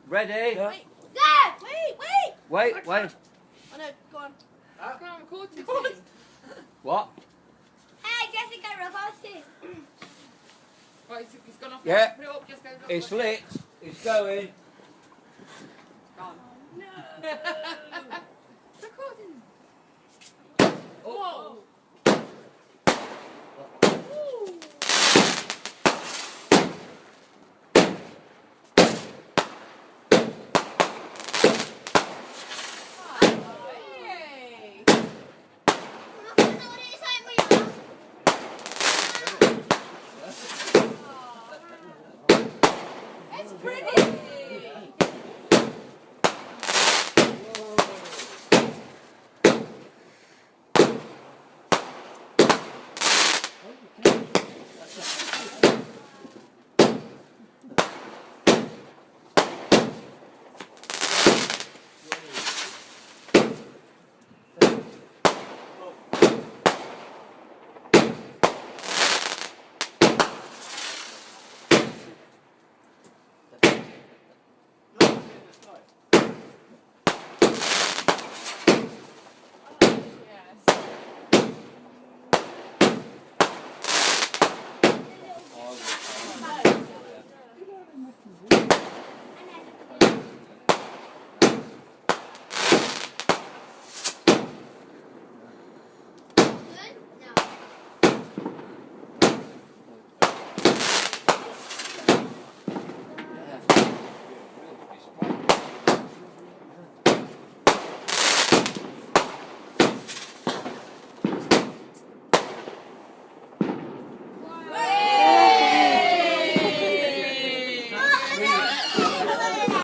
Ready? Yeah. Wait. There! Wait! Wait. Oh no, go on. Go on, record this. What? Hey, Jessica, record it. Right, it's gone off. Yeah. Put it up, just go. It's lit. It's going. Gone. No. Recording. Whoa. Hey. It's pretty. Yes.